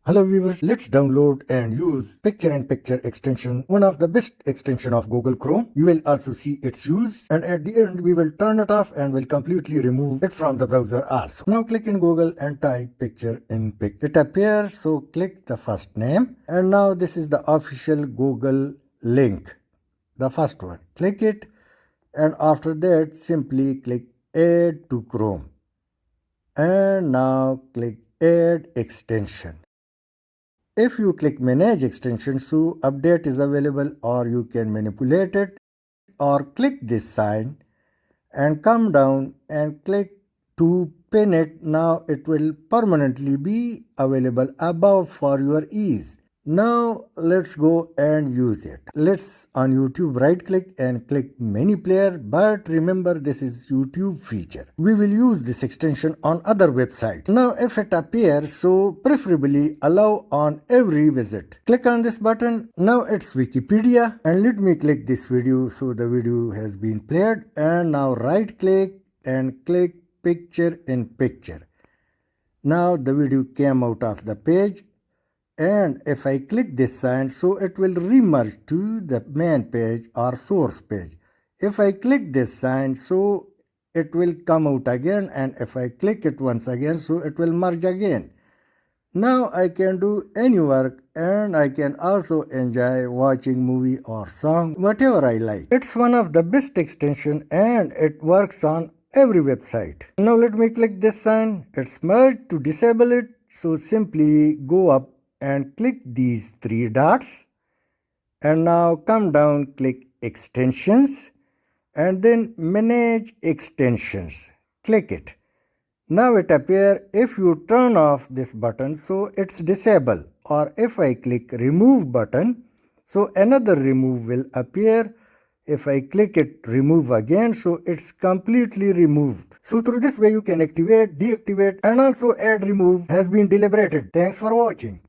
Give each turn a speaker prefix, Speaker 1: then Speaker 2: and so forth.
Speaker 1: Hello viewers, let's download and use Picture-in-Picture extension, one of the best extension of Google Chrome. You will also see its use, and at the end we will turn it off and will completely remove it from the browser also. Now click in Google and type Picture-in-Picture. It appears, so click the first name, and now this is the official Google link, the first one. Click it, and after that simply click Add to Chrome, and now click Add Extension. If you click Manage Extension, so update is available, or you can manipulate it, or click this sign and come down and click to pin it. Now it will permanently be available above for your ease. Now let's go and use it. Let's on YouTube right click and click mini player, but remember this is YouTube feature. We will use this extension on other websites. Now if it appears, so preferably allow on every visit. Click on this button. Now it's Wikipedia, and let me click this video, so the video has been played, and now right click and click Picture in Picture. Now the video came out of the page, and if I click this sign, so it will remerge to the main page or source page. If I click this sign, so it will come out again, and if I click it once again, so it will merge again. Now I can do any work, and I can also enjoy watching movie or song, whatever I like. It's one of the best extension, and it works on every website. Now let me click this sign. It's merged. To disable it, so simply go up and click these three dots, and now come down, click Extensions, and then Manage Extensions. Click it. Now it appears. If you turn off this button, so it's disabled, or if I click Remove button, so another remove will appear. If I click it remove again, so it's completely removed. So through this way you can activate, deactivate, and also add remove has been deliberated. Thanks for watching.